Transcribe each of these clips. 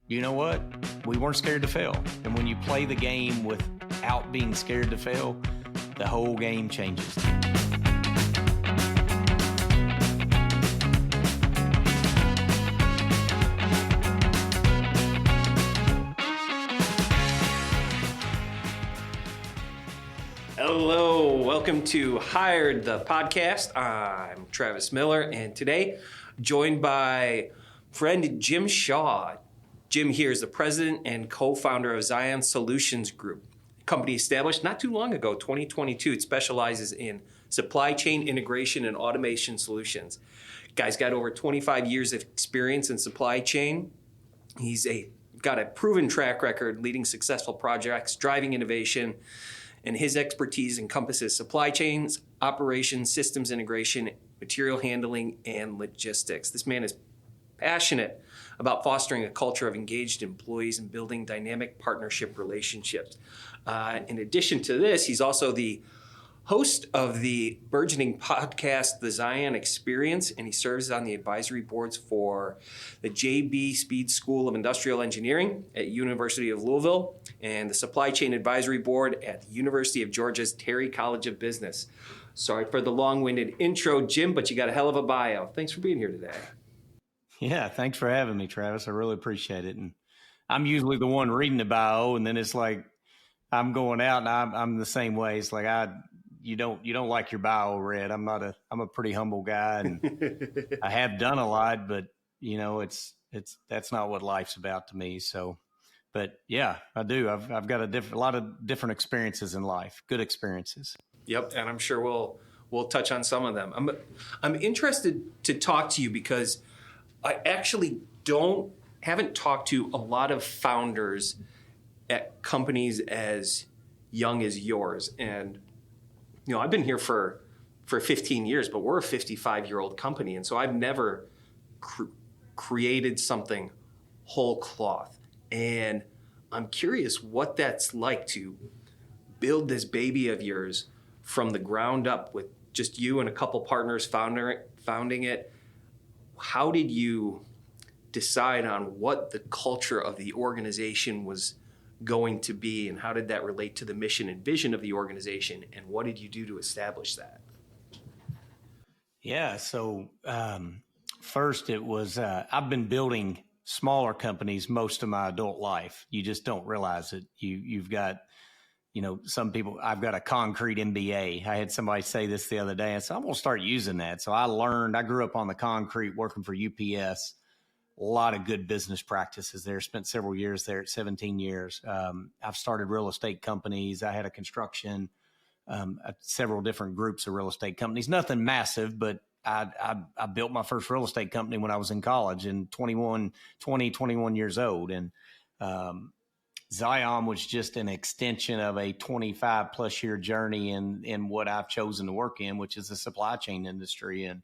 you know what? We weren't scared to fail. And when you play the game without being scared to fail, the whole game changes. Hello, welcome to Hired, the podcast. I'm Travis Miller, and today joined by friend Jim Shaw. Jim here is the president and co-founder of Zion Solutions Group, a company established not too long ago, 2022. It specializes in supply chain integration and automation solutions. Guy's got over 25 years of experience in supply chain. He's got a proven track record leading successful projects, driving innovation, and his expertise encompasses supply chains, operations, systems integration, material handling, and logistics. This man is passionate about fostering a culture of engaged employees and building dynamic partnership relationships. In addition to this, he's also the host of the burgeoning podcast, The Zion Experience, and he serves on the advisory boards for the JB Speed School of Industrial Engineering at University of Louisville and the Supply Chain Advisory Board at the University of Georgia's Terry College of Business. Sorry for the long-winded intro, Jim, but you got a hell of a bio. Thanks for being here today. Yeah, thanks for having me, Travis. I really appreciate it. And I'm usually the one reading the bio, and then it's like I'm going out, and I'm the same way. It's like you don't like your bio read. I'm a pretty humble guy, and I have done a lot, but that's not what life's about to me. So, but yeah, I do. I've got a lot of different experiences in life, good experiences. Yep, and I'm sure we'll touch on some of them. I'm interested to talk to you because I actually haven't talked to a lot of founders at companies as young as yours. And, I've been here for 15 years, but we're a 55-year-old company. And so I've never created something whole cloth. And I'm curious what that's like to build this baby of yours from the ground up with just you and a couple partners founding it. How did you decide on what the culture of the organization was going to be, and how did that relate to the mission and vision of the organization, and what did you do to establish that? Yeah, so first it was I've been building smaller companies most of my adult life. You just don't realize it. You've got some people, I've got a concrete MBA. I had somebody say this the other day, and so I'm going to start using that. So I grew up on the concrete working for UPS, a lot of good business practices there, spent several years there at 17 years. I've started real estate companies. I had a construction, several different groups of real estate companies, nothing massive, but I built my first real estate company when I was in college and 21 years old. And, Zion was just an extension of a 25 plus year journey in what I've chosen to work in, which is the supply chain industry. And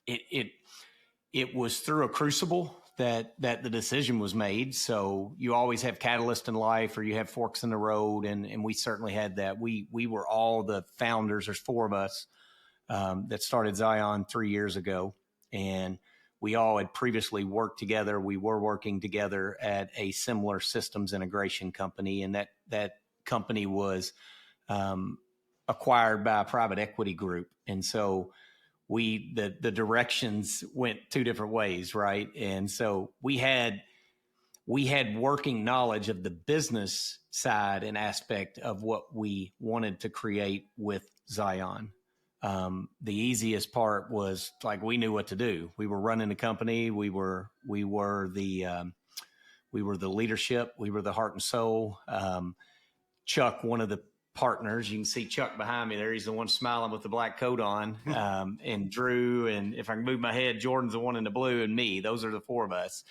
it was through a crucible that the decision was made. So you always have catalyst in life, or you have forks in the road. And we certainly had that. We were all the founders. There's four of us that started Zion 3 years ago. And we all had previously worked together. We were working together at a similar systems integration company, and that company was acquired by a private equity group. And so the directions went two different ways, right? And so we had working knowledge of the business side and aspect of what we wanted to create with Zion. The easiest part was like we knew what to do. We were running the company. We were the leadership. We were the heart and soul. Chuck, one of the partners, you can see Chuck behind me there. He's the one smiling with the black coat on. And Drew, and if I can move my head, Jordan's the one in the blue, and me. Those are the four of us.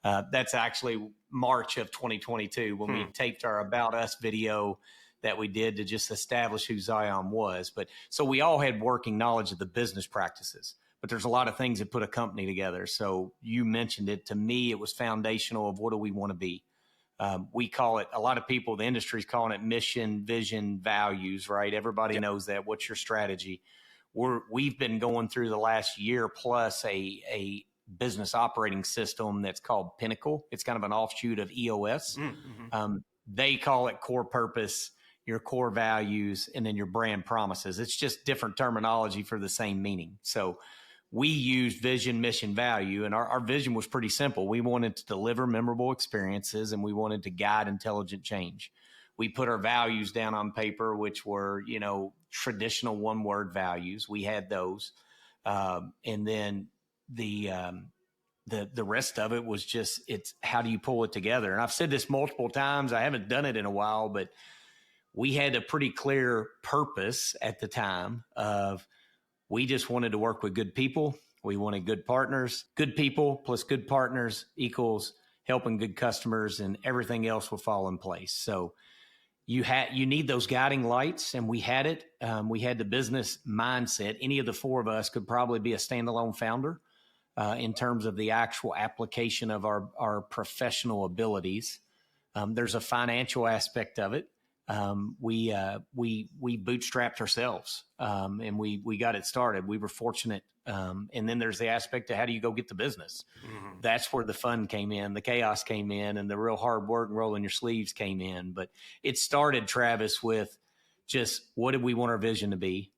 That's actually March of 2022 when we taped our About Us video that we did to just establish who Zion was. But so we all had working knowledge of the business practices, but there's a lot of things that put a company together. So you mentioned it. To me, it was foundational of what do we want to be. We call it, a lot of people, the industry's calling it mission, vision, values, right? Everybody knows that. What's your strategy? We've been going through the last year plus a business operating system that's called Pinnacle. It's kind of an offshoot of EOS. They call it core purpose, your core values, and then your brand promises. It's just different terminology for the same meaning. So we used vision, mission, value, and our vision was pretty simple. We wanted to deliver memorable experiences, and we wanted to guide intelligent change. We put our values down on paper, which were, traditional one-word values. We had those. And then the rest of it was just, it's how do you pull it together? And I've said this multiple times. I haven't done it in a while, but we had a pretty clear purpose at the time of we just wanted to work with good people. We wanted good partners. Good people plus good partners equals helping good customers, and everything else will fall in place. So you need those guiding lights, and we had it. We had the business mindset. Any of the four of us could probably be a standalone founder in terms of the actual application of our professional abilities. There's a financial aspect of it. We bootstrapped ourselves, and we got it started. We were fortunate. And then there's the aspect of how do you go get the business? That's where the fun came in, the chaos came in, and the real hard work and rolling your sleeves came in. But it started, Travis, with just what did we want our vision to be?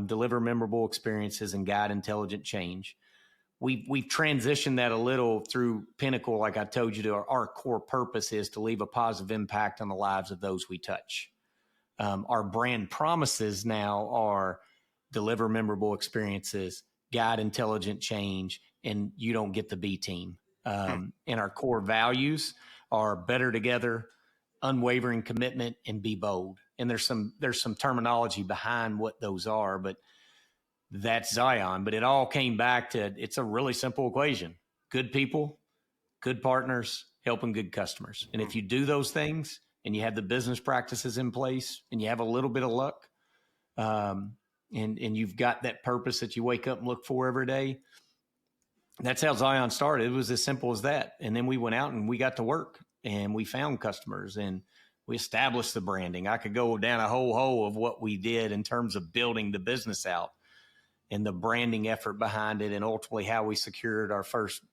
Deliver memorable experiences and guide intelligent change. We've transitioned that a little through Pinnacle. Like I told you, to our core purpose is to leave a positive impact on the lives of those we touch. Our brand promises now are deliver memorable experiences, guide intelligent change, and you don't get the B team. And our core values are better together, unwavering commitment, and be bold. And there's some terminology behind what those are, but that's Zion. But it all came back to, it's a really simple equation: good people, good partners, helping good customers. And if you do those things and you have the business practices in place and you have a little bit of luck, and you've got that purpose that you wake up and look for every day, that's how Zion started. It was as simple as that. And then we went out and we got to work and we found customers and we established the branding. I could go down a whole hole of what we did in terms of building the business out and the branding effort behind it, and ultimately how we secured our first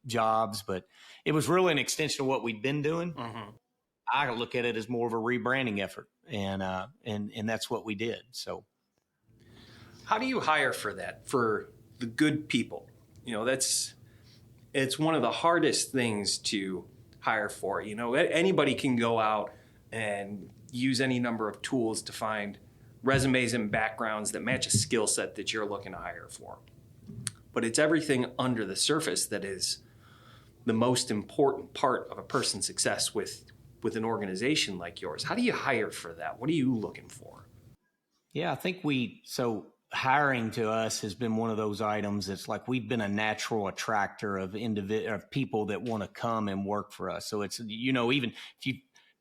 jobs. But it was really an extension of what we'd been doing. I look at it as more of a rebranding effort, and that's what we did. So how do you hire for that, for the good people? It's one of the hardest things to hire for. Anybody can go out and use any number of tools to find resumes and backgrounds that match a skill set that you're looking to hire for. But it's everything under the surface that is the most important part of a person's success with an organization like yours. How do you hire for that? What are you looking for? Yeah, I think hiring to us has been one of those items that's like we've been a natural attractor of people that want to come and work for us. So it's, even if you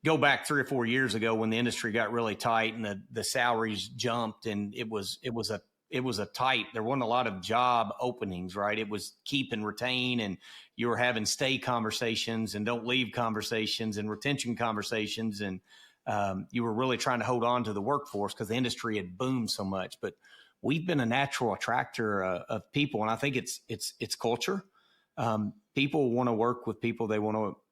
go back 3 or 4 years ago when the industry got really tight and the salaries jumped, and it was a tight, there wasn't a lot of job openings, right? It was keep and retain, and you were having stay conversations and don't leave conversations and retention conversations. And you were really trying to hold on to the workforce because the industry had boomed so much. But we've been a natural attractor of people. And I think it's culture. People want to work with people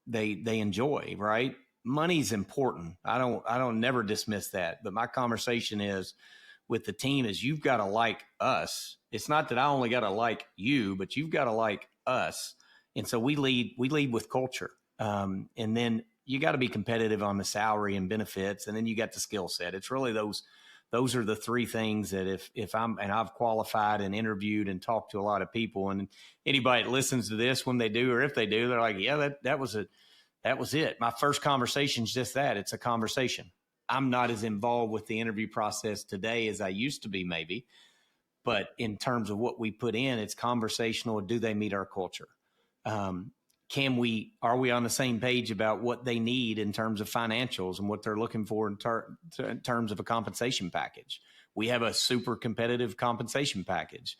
they enjoy, right? Money's important. I don't never dismiss that. But my conversation is with the team is you've got to like us. It's not that I only got to like you, but you've got to like us. And so we lead with culture. And then you got to be competitive on the salary and benefits. And then you got the skill set. It's really those are the three things that if I've qualified and interviewed and talked to a lot of people, and anybody that listens to this, when they do, or if they do, they're like, yeah, that was it. My first conversation is just that. It's a conversation. I'm not as involved with the interview process today as I used to be, maybe. But in terms of what we put in, it's conversational. Do they meet our culture? Are we on the same page about what they need in terms of financials and what they're looking for in terms of a compensation package? We have a super competitive compensation package.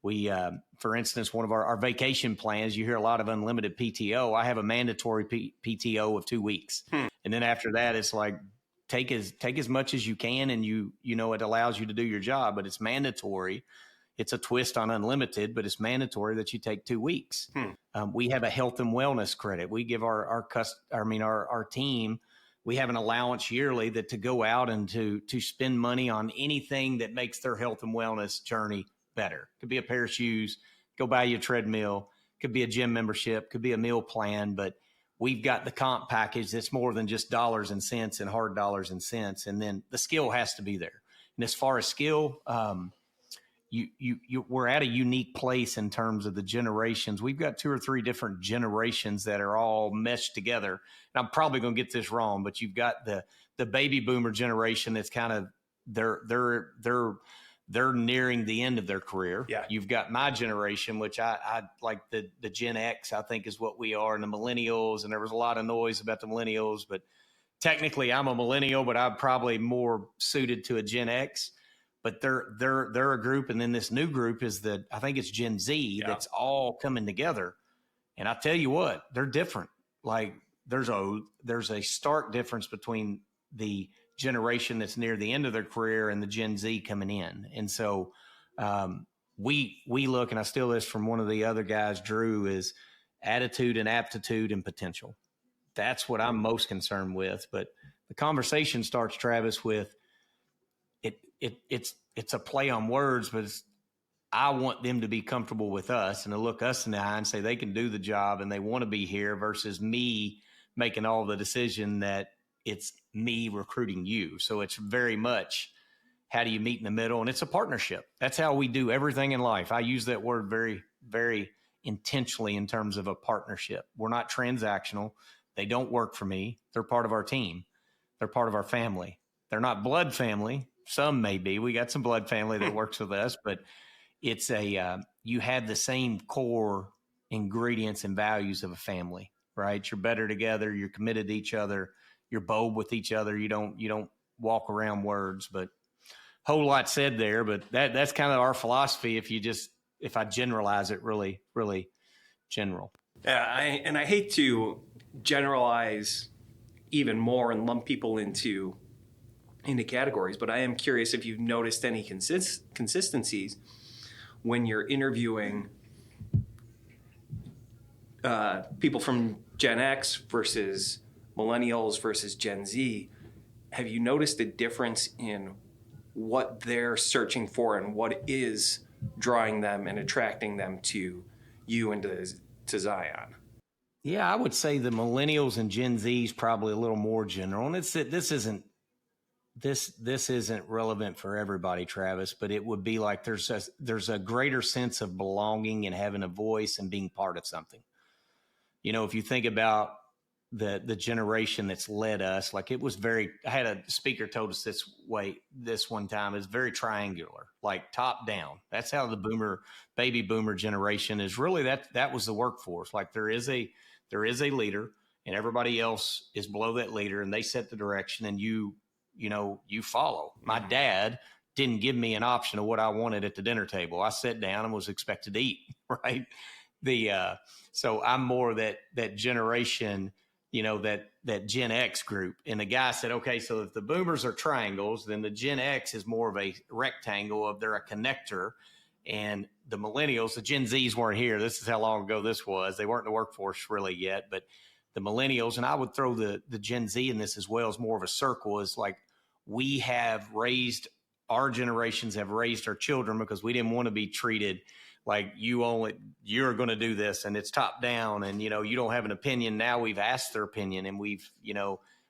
We, for instance, one of our vacation plans, you hear a lot of unlimited PTO. I have a mandatory PTO of 2 weeks. And then after that, it's like, take as much as you can. And it allows you to do your job, but it's mandatory. it's a twist on unlimited, but it's mandatory that you take 2 weeks. We have a health and wellness credit. We give our team, we have an allowance yearly that to go out and to spend money on anything that makes their health and wellness journey better. Could be a pair of shoes, go buy you a treadmill, could be a gym membership, could be a meal plan, but we've got the comp package that's more than just dollars and cents and hard dollars and cents. And then the skill has to be there. And as far as skill, we're at a unique place in terms of the generations. We've got 2 or 3 different generations that are all meshed together. And I'm probably going to get this wrong, but you've got the baby boomer generation that's kind of they're nearing the end of their career. Yeah. You've got my generation, which I like the Gen X, I think is what we are, and the millennials. And there was a lot of noise about the millennials, but technically I'm a millennial, but I'm probably more suited to a Gen X. But they're a group, and then this new group is I think it's Gen Z that's all coming together. And I tell you what, they're different. Like there's a stark difference between the generation that's near the end of their career and the Gen Z coming in. And so we look, and I steal this from one of the other guys, Drew, is attitude and aptitude and potential. That's what I'm most concerned with. But the conversation starts, Travis, with it's a play on words, but I want them to be comfortable with us and to look us in the eye and say they can do the job and they want to be here versus me making all the decision that it's me recruiting you. So it's very much, how do you meet in the middle? And it's a partnership. That's how we do everything in life. I use that word very, very intentionally in terms of a partnership. We're not transactional. They don't work for me. They're part of our team. They're part of our family. They're not blood family. Some may be. We got some blood family that works with us, but it's you have the same core ingredients and values of a family, right? You're better together. You're committed to each other. You're bold with each other. You don't walk around words, but whole lot said there, but that's kind of our philosophy. If I generalize it really, really general. Yeah. I hate to generalize even more and lump people into categories, but I am curious if you've noticed any consistencies when you're interviewing people from Gen X versus millennials versus Gen Z. Have you noticed a difference in what they're searching for and what is drawing them and attracting them to you and to Zion? Yeah, I would say the millennials and Gen Z is probably a little more general, and this isn't relevant for everybody, Travis, but it would be like there's a greater sense of belonging and having a voice and being part of something. You know, if you think about the generation that's led us, like it was I had a speaker told us this one time, is very triangular, like top down. That's how the baby boomer generation is really, that was the workforce. Like there is a leader and everybody else is below that leader and they set the direction and you follow. My dad didn't give me an option of what I wanted at the dinner table. I sat down and was expected to eat, right? So I'm more that generation, that Gen X group. And the guy said, okay, so if the boomers are triangles, then the Gen X is more of a rectangle they're a connector. And the millennials, the Gen Zs weren't here. This is how long ago this was. They weren't in the workforce really yet, but the millennials, and I would throw the Gen Z in this as well, as more of a circle, is like our generations have raised our children because we didn't want to be treated like you're going to do this and it's top down and, you don't have an opinion. Now we've asked their opinion and we've,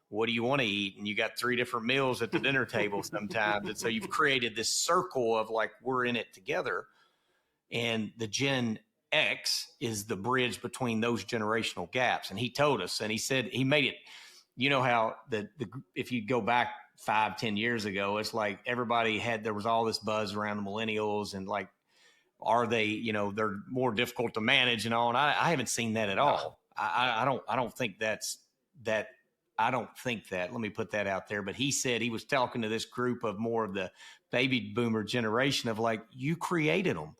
what do you want to eat? And you got 3 different meals at the dinner table sometimes. And so you've created this circle of like, we're in it together. And the Gen X is the bridge between those generational gaps. And he told us, and he said, he made it, how if you go back 5-10 years ago, it's like there was all this buzz around the millennials and like, are they, they're more difficult to manage and all. And I haven't seen that at all. I don't think that's that. I don't think that. Let me put that out there. But he said he was talking to this group of more of the baby boomer generation of like, you created them.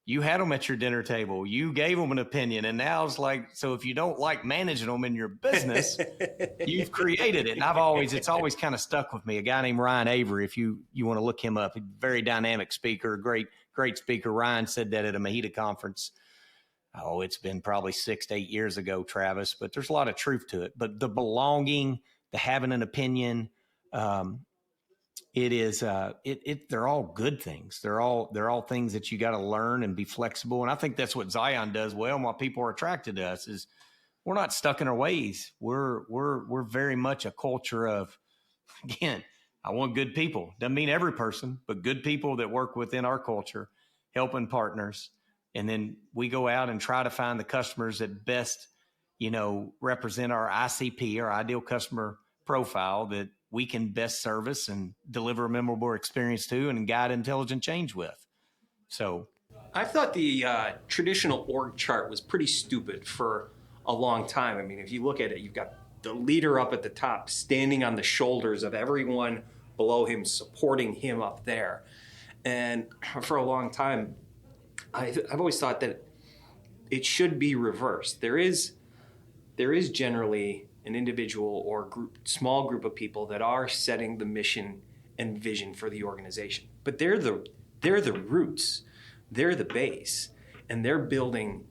You had them at your dinner table. You gave them an opinion. And now it's like, so if you don't like managing them in your business, you've created it. And it's always kind of stuck with me. A guy named Ryan Avery, if you want to look him up, very dynamic speaker, great speaker. Ryan said that at a Mahita conference. Oh, it's been probably 6 to 8 years ago, Travis, but there's a lot of truth to it. But the belonging, the having an opinion, they're all good things. They're all things that you got to learn and be flexible. And I think that's what Zion does well. And why people are attracted to us is we're not stuck in our ways. We're very much a culture of, again, I want good people. Doesn't mean every person, but good people that work within our culture, helping partners. And then we go out and try to find the customers that best, represent our ICP, our ideal customer profile, that we can best service and deliver a memorable experience to and guide intelligent change with. So I thought the traditional org chart was pretty stupid for a long time. I mean, if you look at it, you've got the leader up at the top standing on the shoulders of everyone below him, supporting him up there. And for a long time, I've always thought that it should be reversed. There is generally an individual or small group of people that are setting the mission and vision for the organization. But they're the roots, they're the base, and they're building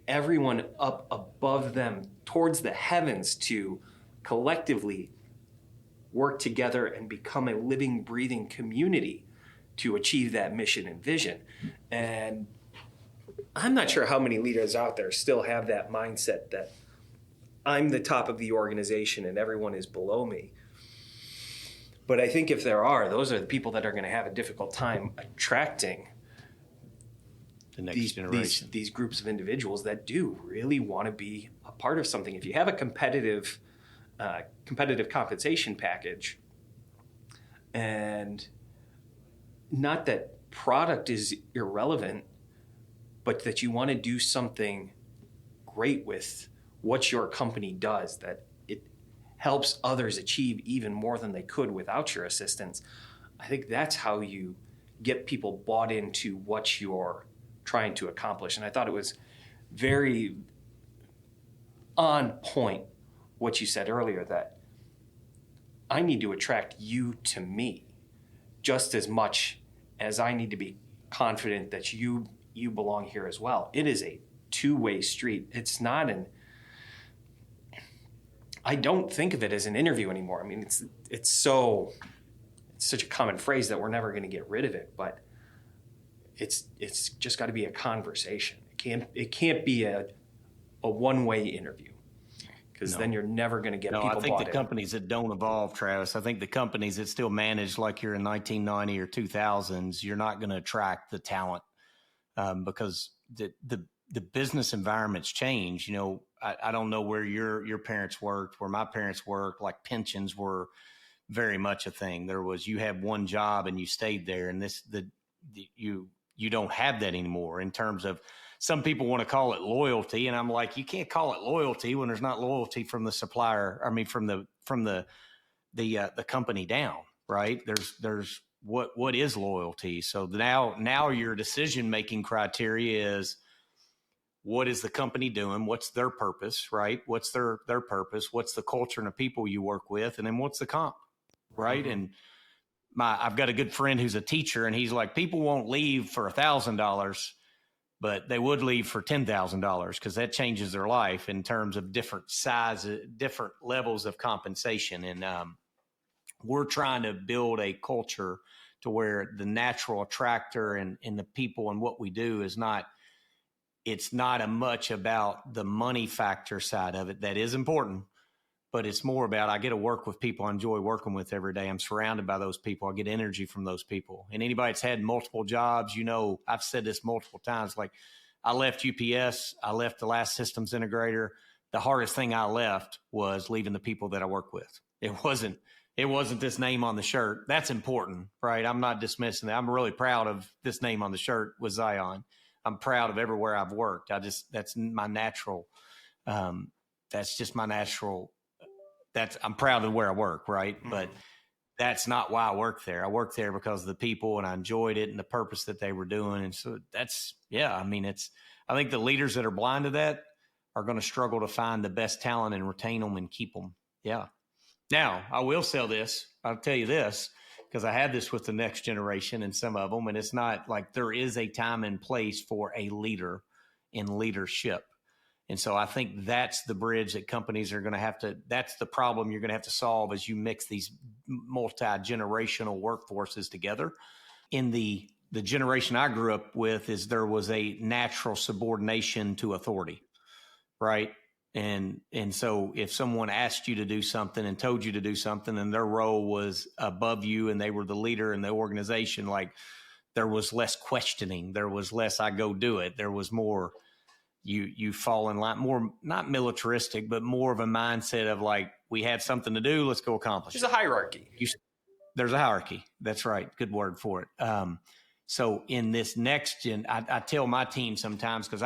everyone up above them towards the heavens to collectively work together and become a living, breathing community to achieve that mission and vision. And I'm not sure how many leaders out there still have that mindset that I'm the top of the organization and everyone is below me. But I think if there are, those are the people that are going to have a difficult time attracting the next generation. These groups of individuals that do really want to be a part of something. If you have a competitive compensation package, and not that product is irrelevant, but that you want to do something great with what your company does, that it helps others achieve even more than they could without your assistance. I think that's how you get people bought into what you're trying to accomplish. And I thought it was very on point what you said earlier, that I need to attract you to me just as much as I need to be confident that you belong here as well. It is a two-way street. It's not I don't think of it as an interview anymore. I mean, it's such a common phrase that we're never going to get rid of it, but it's just got to be a conversation. It can't be a one-way interview, because then you're never going to get people bought in. I think the companies that don't evolve, Travis, I think the companies that still manage like you're in 1990 or 2000s, you're not going to attract the talent because the business environment's changed. I don't know where your parents worked, where my parents worked. Like pensions were very much a thing. You had one job and you stayed there, and you don't have that anymore. In terms of, some people want to call it loyalty, and I'm like, you can't call it loyalty when there's not loyalty from the supplier. I mean, from the company down, right? There's what is loyalty. So now your decision making criteria is, what is the company doing? What's their purpose, right? What's their purpose? What's the culture and the people you work with? And then what's the comp, right? Mm-hmm. And I've got a good friend who's a teacher, and he's like, people won't leave for $1,000, but they would leave for $10,000 because that changes their life in terms of different sizes, different levels of compensation. And we're trying to build a culture to where the natural attractor and the people and what we do is not, it's not a much about the money factor side of it. That is important, but it's more about, I get to work with people I enjoy working with every day. I'm surrounded by those people. I get energy from those people. And anybody that's had multiple jobs, I've said this multiple times, like I left UPS, I left the last systems integrator. The hardest thing I left was leaving the people that I work with. It wasn't this name on the shirt. That's important, right? I'm not dismissing that. I'm really proud of this name on the shirt with Zion. I'm proud of everywhere I've worked. That's my natural. That's just my natural. I'm proud of where I work, right? Mm-hmm. But that's not why I worked there. I worked there because of the people, and I enjoyed it and the purpose that they were doing. And so I think the leaders that are blind to that are going to struggle to find the best talent and retain them and keep them. Yeah. Now, I will sell this. I'll tell you this, because I had this with the next generation and some of them, and it's not like there is a time and place for a leader in leadership. And so I think that's the bridge that companies are going to have to, that's the problem you're going to have to solve as you mix these multi-generational workforces together. In the generation I grew up with is there was a natural subordination to authority, right? And so if someone asked you to do something and told you to do something and their role was above you and they were the leader in the organization, like there was less questioning, there was less, I go do it. There was more, you fall in line, more, not militaristic, but more of a mindset of like, we have something to do, let's go accomplish it. There's a hierarchy. There's a hierarchy. That's right. Good word for it. So in this next gen, I tell my team sometimes, because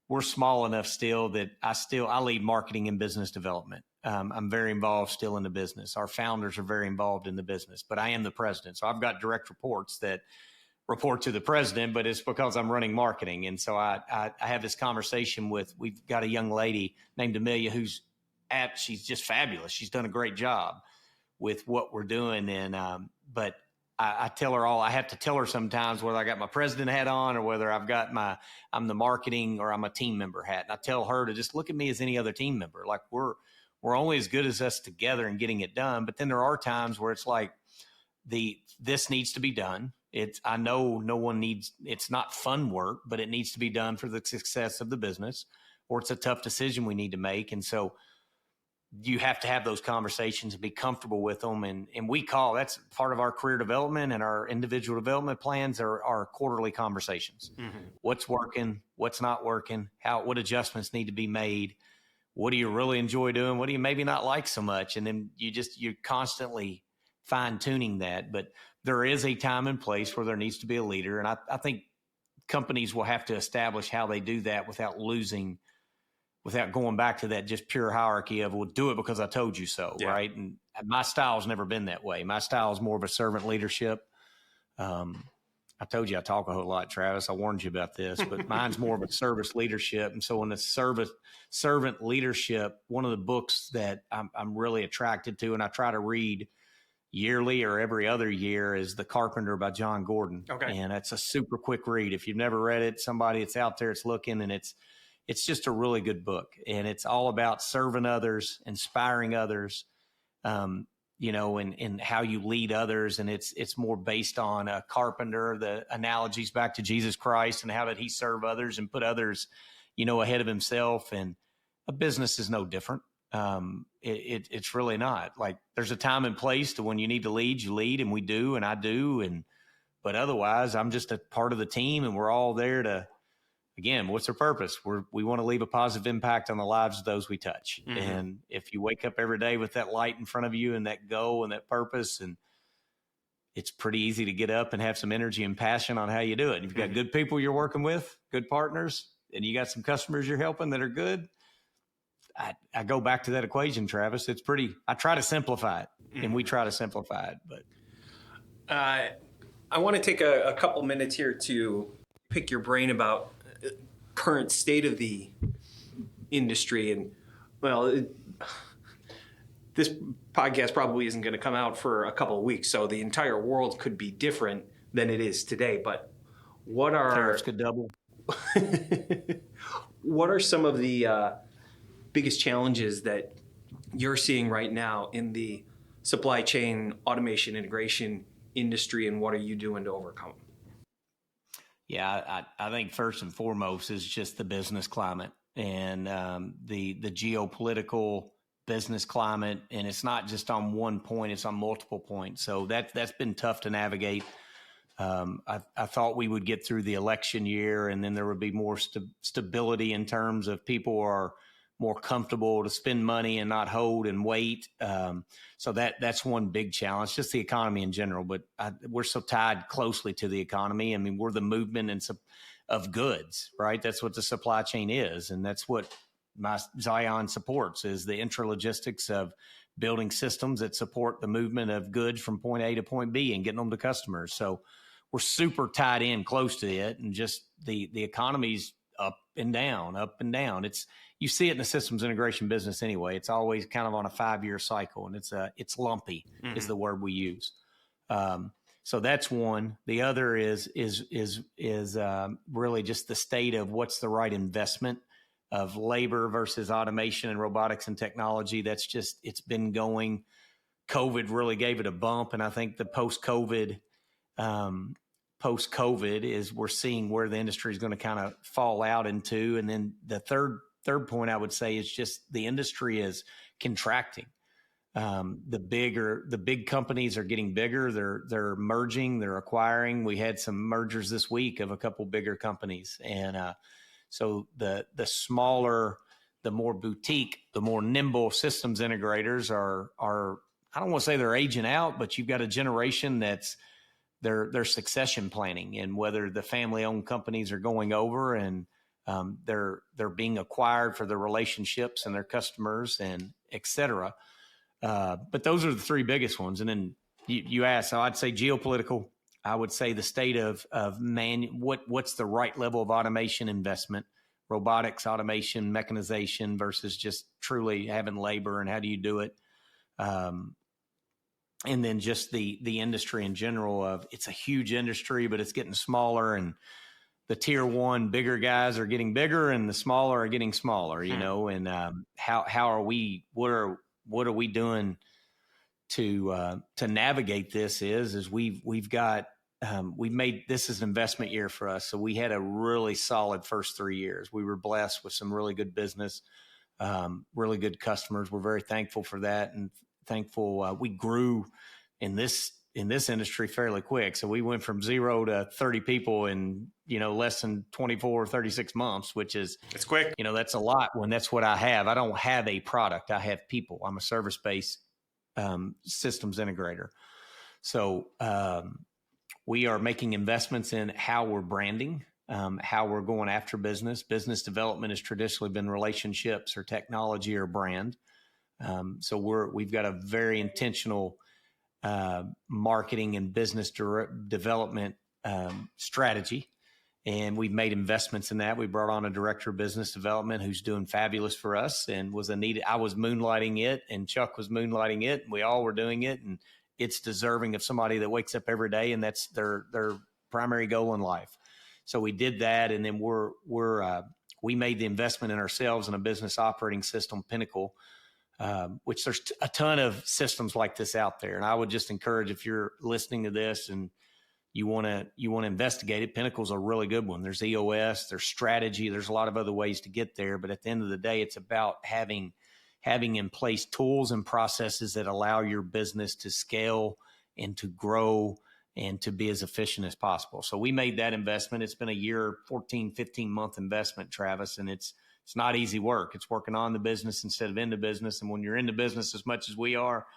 we're small enough still that I lead marketing and business development. I'm very involved still in the business. Our founders are very involved in the business, but I am the president. So I've got direct reports that report to the president, but it's because I'm running marketing. And so I have this conversation we've got a young lady named Amelia she's just fabulous. She's done a great job with what we're doing. And, but I tell her I have to tell her sometimes whether I got my president hat on or whether I'm the marketing or I'm a team member hat. And I tell her to just look at me as any other team member. Like we're only as good as us together and getting it done. But then there are times where it's like this needs to be done. I know no one it's not fun work, but it needs to be done for the success of the business, or it's a tough decision we need to make. And so you have to have those conversations and be comfortable with them. And that's part of our career development and our individual development plans are our quarterly conversations. Mm-hmm. What's working, what's not working, what adjustments need to be made. What do you really enjoy doing? What do you maybe not like so much? And then you're constantly fine tuning that, but there is a time and place where there needs to be a leader. And I think companies will have to establish how they do that without going back to that just pure hierarchy of, well, do it because I told you so, yeah. Right? And my style's never been that way. My style is more of a servant leadership. I told you I talk a whole lot, Travis. I warned you about this, but mine's more of a service leadership. And so in the servant leadership, one of the books that I'm really attracted to and I try to read yearly or every other year is The Carpenter by John Gordon. Okay. And it's a super quick read. If you've never read it, somebody that's out there, it's looking, and it's just a really good book. And it's all about serving others, inspiring others, and how you lead others. And it's more based on a carpenter, the analogies back to Jesus Christ and how did he serve others and put others, ahead of himself. And a business is no different. It's really not. Like there's a time and place to when you need to lead, you lead, and we do, and I do. But otherwise I'm just a part of the team, and we're all there to, again, what's our purpose? We want to leave a positive impact on the lives of those we touch. Mm-hmm. And if you wake up every day with that light in front of you and that goal and that purpose, and it's pretty easy to get up and have some energy and passion on how you do it. If you've got good people you're working with, good partners, and you got some customers you're helping that are good, I go back to that equation, Travis. It's I try to simplify it, and we try to simplify it. But I want to take a couple minutes here to pick your brain about current state of the industry. And this podcast probably isn't going to come out for a couple of weeks, so the entire world could be different than it is today. But what are tariffs could double? What are some of the biggest challenges that you're seeing right now in the supply chain automation integration industry, and what are you doing to overcome them? Yeah, I think first and foremost is just the business climate and the geopolitical business climate. And it's not just on one point, it's on multiple points. So that's been tough to navigate. I thought we would get through the election year and then there would be more stability in terms of people are more comfortable to spend money and not hold and wait. So that's one big challenge, just the economy in general. But we're so tied closely to the economy. I mean, we're the movement of goods, right? That's what the supply chain is. And that's what my Zion supports is the intralogistics of building systems that support the movement of goods from point A to point B and getting them to customers. So we're super tied in close to it, and just the economy's up and down, up and down. You see it in the systems integration business anyway. It's always kind of on a 5-year cycle, and it's lumpy is the word we use. So that's one. The other is really just the state of what's the right investment of labor versus automation and robotics and technology. It's been going. COVID really gave it a bump, and I think the post-COVID is we're seeing where the industry is going to kind of fall out into. And then the third point I would say is just the industry is contracting. The big companies are getting bigger. They're merging, they're acquiring. We had some mergers this week of a couple bigger companies. And so the smaller, the more boutique, the more nimble systems integrators are, I don't want to say they're aging out, but you've got a generation that's they're succession planning, and whether the family owned companies are going over and they're being acquired for their relationships and their customers and et cetera. But those are the three biggest ones. And then you asked, so I'd say geopolitical. I would say the state of what's the right level of automation investment, robotics, automation, mechanization versus just truly having labor, and how do you do it? And then just the industry in general of it's a huge industry, but it's getting smaller, and the tier one bigger guys are getting bigger and the smaller are getting smaller, you know, and how are we, what are we doing to navigate this is we've made this is an investment year for us. So we had a really solid first 3 years. We were blessed with some really good business, really good customers. We're very thankful for that, and thankful we grew in this industry fairly quick. So we went from 0 to 30 people in, less than 24 or 36 months, which is, it's quick. That's a lot when that's what I have. I don't have a product. I have people. I'm a service-based systems integrator. So we are making investments in how we're branding, how we're going after business. Business development has traditionally been relationships or technology or brand. So we've got a very intentional marketing and business development strategy, and we've made investments in that. We brought on a director of business development who's doing fabulous for us, and I was moonlighting it, and Chuck was moonlighting it, and we all were doing it, and it's deserving of somebody that wakes up every day, and that's their primary goal in life. So we did that, and then we made the investment in ourselves in a business operating system, Pinnacle. Which there's a ton of systems like this out there. And I would just encourage, if you're listening to this and you want to investigate it, Pinnacle's a really good one. There's EOS, there's strategy, there's a lot of other ways to get there. But at the end of the day, it's about having in place tools and processes that allow your business to scale and to grow and to be as efficient as possible. So we made that investment. It's been a year, 14, 15-month investment, Travis, and it's not easy work. It's working on the business instead of in the business. And when you're in the business as much as we are,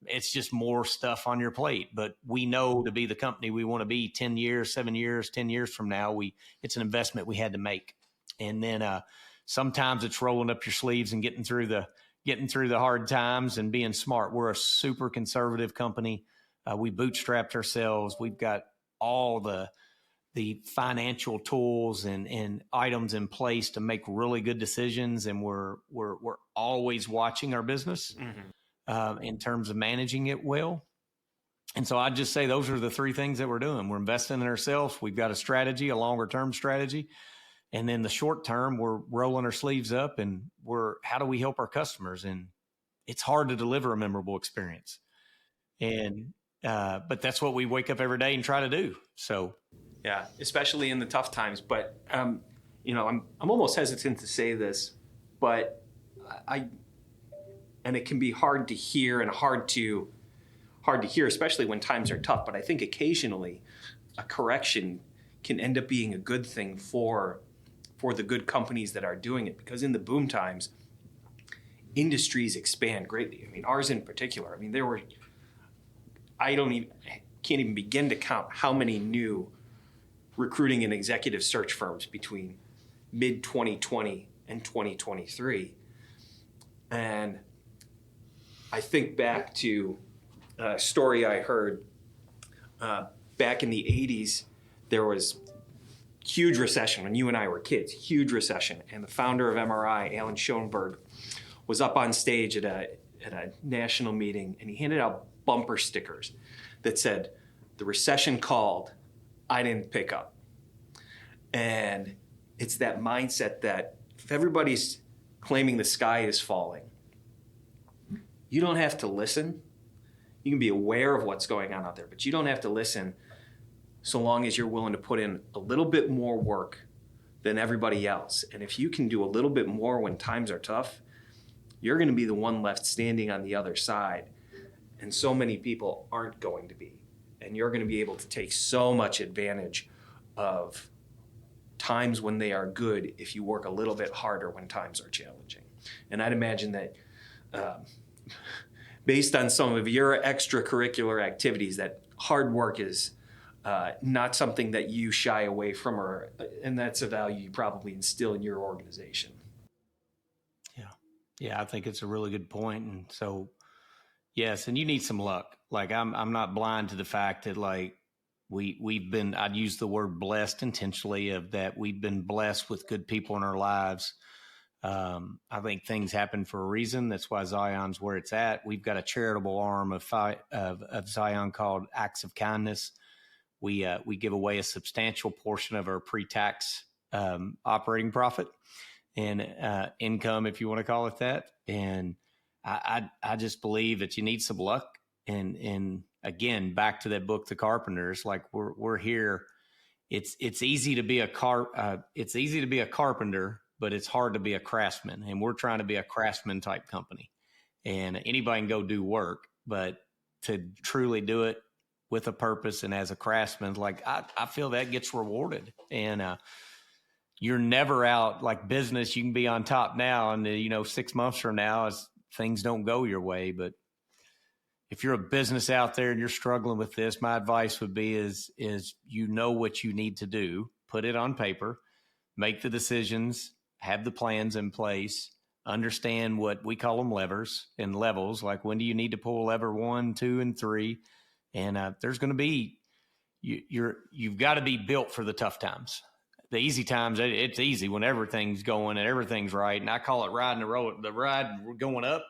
it's just more stuff on your plate. But we know to be the company we want to be 10 years, 7 years, 10 years from now, it's an investment we had to make. And then sometimes it's rolling up your sleeves and getting through the hard times and being smart. We're a super conservative company. We bootstrapped ourselves. We've got all the financial tools and items in place to make really good decisions. And we're always watching our business in terms of managing it well. And so I'd just say those are the three things that we're doing. We're investing in ourselves. We've got a strategy, a longer term strategy. And then the short term, we're rolling our sleeves up and how do we help our customers? And it's hard to deliver a memorable experience. And, but that's what we wake up every day and try to do. So, yeah, especially in the tough times. But I'm almost hesitant to say this, but and it can be hard to hear and hard to hear, especially when times are tough. But I think occasionally a correction can end up being a good thing for the good companies that are doing it, because in the boom times, industries expand greatly. I mean, ours in particular. I mean, can't even begin to count how many new recruiting and executive search firms between mid 2020 and 2023. And I think back to a story I heard back in the 80s. There was huge recession when you and I were kids, huge recession. And the founder of MRI, Alan Schoenberg, was up on stage at a national meeting, and he handed out bumper stickers that said, "The recession called, I didn't pick up." And it's that mindset that if everybody's claiming the sky is falling, you don't have to listen. You can be aware of what's going on out there, but you don't have to listen so long as you're willing to put in a little bit more work than everybody else. And if you can do a little bit more when times are tough, you're going to be the one left standing on the other side. And so many people aren't going to be. And you're going to be able to take so much advantage of times when they are good if you work a little bit harder when times are challenging. And I'd imagine that based on some of your extracurricular activities, that hard work is not something that you shy away from, and that's a value you probably instill in your organization. Yeah, I think it's a really good point. And so, yes, and you need some luck. Like I'm not blind to the fact that like we've been, I'd use the word blessed intentionally, of that we've been blessed with good people in our lives. I think things happen for a reason. That's why Zion's where it's at. We've got a charitable arm of Zion called Acts of Kindness. We give away a substantial portion of our pre-tax operating profit and income, if you want to call it that. And I just believe that you need some luck. And again, back to that book, The Carpenters. Like we're here. It's easy to be a carpenter, but it's hard to be a craftsman. And we're trying to be a craftsman type company. And anybody can go do work, but to truly do it with a purpose and as a craftsman, like I feel that gets rewarded. And you're never out. Like business, you can be on top now, and 6 months from now, as things don't go your way. But if you're a business out there and you're struggling with this, my advice would be is what you need to do, put it on paper, make the decisions, have the plans in place, understand what we call them levers and levels. Like when do you need to pull lever 1, 2, and 3? And there's going to be, you've got to be built for the tough times. The easy times, it's easy when everything's going and everything's right. And I call it riding the road. The ride going up,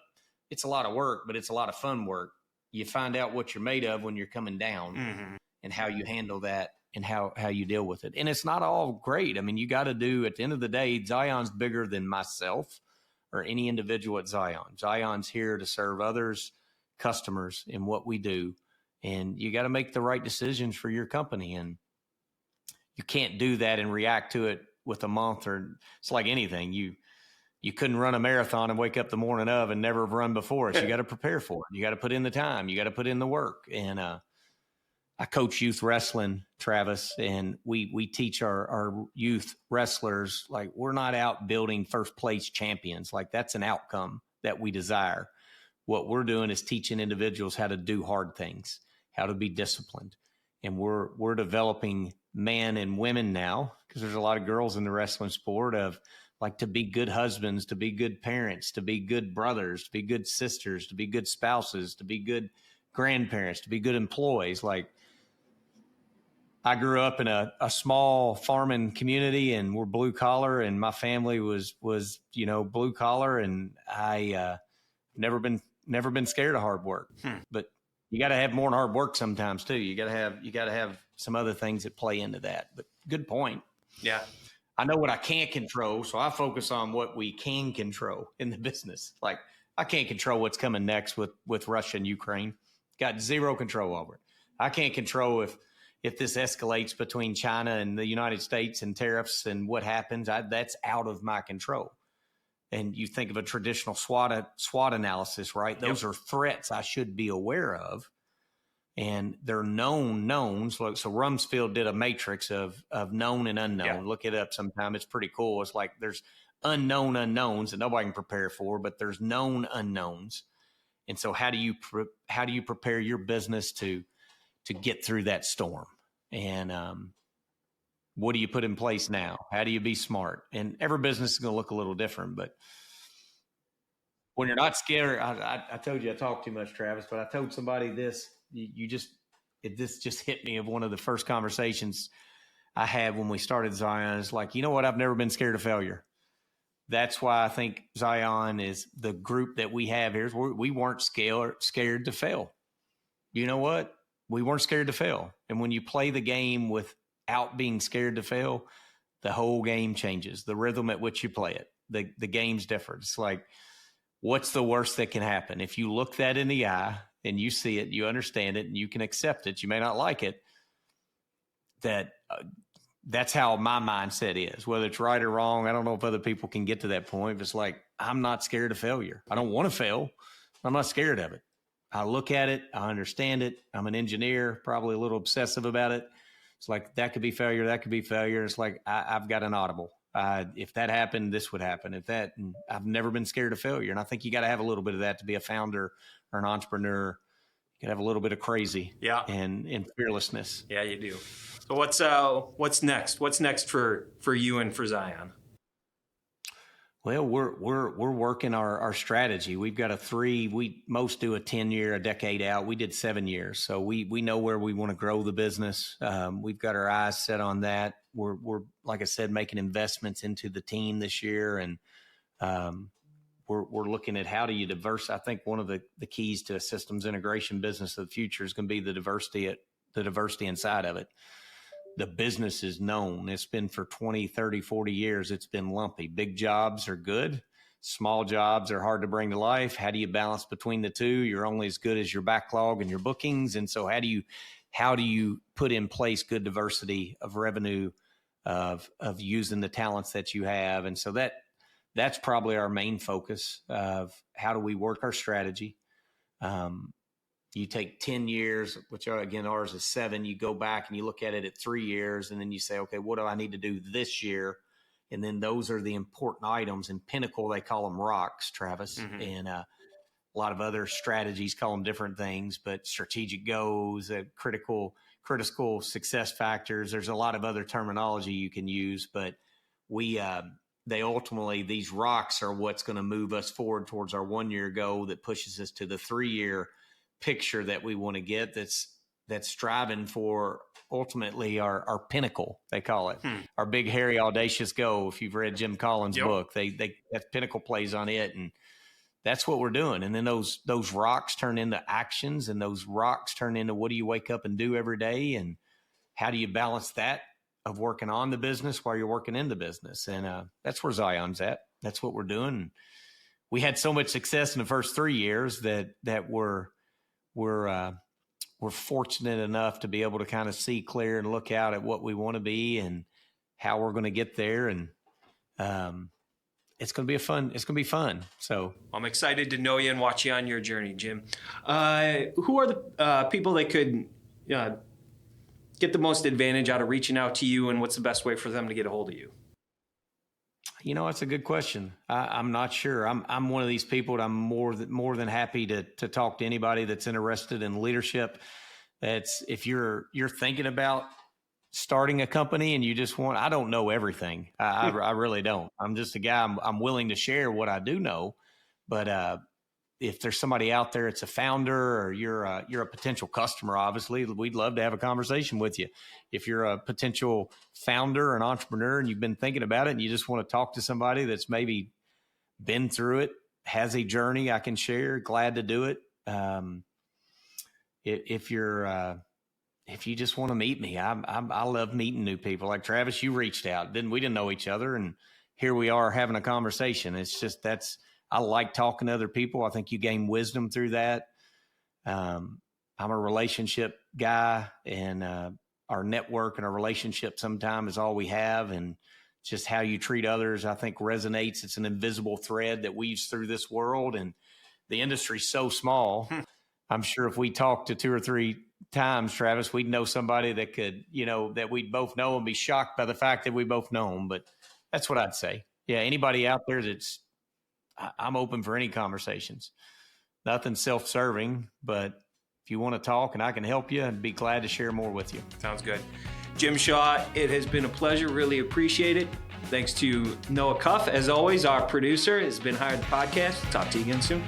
it's a lot of work, but it's a lot of fun work. You find out what you're made of when you're coming down, and how you handle that and how you deal with it. And it's not all great. I mean, you got to do, at the end of the day, Zion's bigger than myself or any individual at Zion. Zion's here to serve others, customers, in what we do. And you got to make the right decisions for your company. And you can't do that and react to it with a month, or it's like anything. You couldn't run a marathon and wake up the morning of and never have run before it. So you got to prepare for it. You got to put in the time. You got to put in the work. And I coach youth wrestling, Travis, and we teach our youth wrestlers, like, we're not out building first place champions. Like, that's an outcome that we desire. What we're doing is teaching individuals how to do hard things, how to be disciplined. And we're developing men and women now, because there's a lot of girls in the wrestling sport, of like to be good husbands, to be good parents, to be good brothers, to be good sisters, to be good spouses, to be good grandparents, to be good employees. Like, I grew up in a small farming community, and we're blue collar, and my family was blue collar, and I never been scared of hard work. But you got to have more than hard work sometimes too. You got to have some other things that play into that. But good point. Yeah. I know what I can't control, so I focus on what we can control in the business. Like, I can't control what's coming next with Russia and Ukraine. Got zero control over it. I can't control if this escalates between China and the United States and tariffs and what happens. That's out of my control. And you think of a traditional SWOT analysis, right? Those are threats I should be aware of. And they're known knowns. So Rumsfeld did a matrix of known and unknown. Yeah. Look it up sometime. It's pretty cool. It's like there's unknown unknowns that nobody can prepare for, but there's known unknowns. And so how do you prepare your business to get through that storm? And What do you put in place now? How do you be smart? And every business is going to look a little different, but when you're not scared, I told you I talk too much, Travis, but I told somebody this, this just hit me of one of the first conversations I had when we started Zion. It's like, you know what? I've never been scared of failure. That's why I think Zion is the group that we have here. We weren't scared to fail. You know what? We weren't scared to fail. And when you play the game without being scared to fail, the whole game changes. The rhythm at which you play it, the game's different. It's like, what's the worst that can happen? If you look that in the eye and you see it, you understand it, and you can accept it, you may not like it, that's how my mindset is, whether it's right or wrong. I don't know if other people can get to that point, but it's like, I'm not scared of failure. I don't want to fail. I'm not scared of it. I look at it. I understand it. I'm an engineer, probably a little obsessive about it. It's like, that could be failure. That could be failure. It's like, I've got an audible. If that happened, this would happen. I've never been scared of failure. And I think you got to have a little bit of that to be a founder or an entrepreneur. You got to have a little bit of crazy and fearlessness. Yeah, you do. So what's next? What's next for you and for Zion? Well, we're working our strategy. We've got we most do a 10-year, a decade out. We did 7 years. So we know where we want to grow the business. We've got our eyes set on that. We're like I said, making investments into the team this year. And we're looking at how do you I think one of the keys to a systems integration business of the future is going to be the diversity inside of it. The business is known. It's been for 20, 30, 40 years. It's been lumpy. Big jobs are good. Small jobs are hard to bring to life. How do you balance between the two? You're only as good as your backlog and your bookings. And so how do you put in place good diversity of revenue, of using the talents that you have? And so that's probably our main focus of how do we work our strategy. You take 10 years, which are, again, ours is 7. You go back and you look at it at 3 years, and then you say, okay, what do I need to do this year? And then those are the important items. In Pinnacle, they call them rocks, Travis. Mm-hmm. And a lot of other strategies call them different things, but strategic goals, critical success factors. There's a lot of other terminology you can use, but they ultimately, these rocks are what's going to move us forward towards our 1-year goal that pushes us to the 3-year picture that we want to get, that's striving for ultimately our pinnacle, they call it, our big, hairy, audacious goal. If you've read Jim Collins' book, that pinnacle plays on it, and that's what we're doing. And then those rocks turn into actions, and those rocks turn into what do you wake up and do every day, and how do you balance that of working on the business while you're working in the business. And that's where Zion's at. That's what we're doing. We had so much success in the first 3 years that we're fortunate enough to be able to kind of see clear and look out at what we want to be and how we're going to get there. And it's going to be fun. So I'm excited to know you and watch you on your journey, Jim. Who are the people that could get the most advantage out of reaching out to you, and what's the best way for them to get a hold of you? You know, that's a good question. I'm not sure. I'm one of these people that I'm more than happy to talk to anybody that's interested in leadership. That's if you're thinking about starting a company and you just want, I don't know everything. I really don't. I'm just a guy. I'm willing to share what I do know. But if there's somebody out there, it's a founder, or you're a potential customer, obviously, we'd love to have a conversation with you. If you're a potential founder, an entrepreneur, and you've been thinking about it and you just want to talk to somebody that's maybe been through it, has a journey I can share, glad to do it. If you just want to meet me, I love meeting new people. Like Travis, you reached out. We didn't know each other, and here we are having a conversation. It's just I like talking to other people. I think you gain wisdom through that. I'm a relationship guy, and our network and our relationship sometimes is all we have. And just how you treat others, I think, resonates. It's an invisible thread that weaves through this world, and the industry's so small. I'm sure if we talked to 2 or 3 times, Travis, we'd know somebody that could, that we'd both know and be shocked by the fact that we both know them. But that's what I'd say. Yeah, anybody out there I'm open for any conversations. Nothing self-serving, but if you want to talk and I can help you, I'd be glad to share more with you. Sounds good. Jim Shaw, it has been a pleasure. Really appreciate it. Thanks to Noah Cuff, as always, our producer, has been hired the podcast. Talk to you again soon.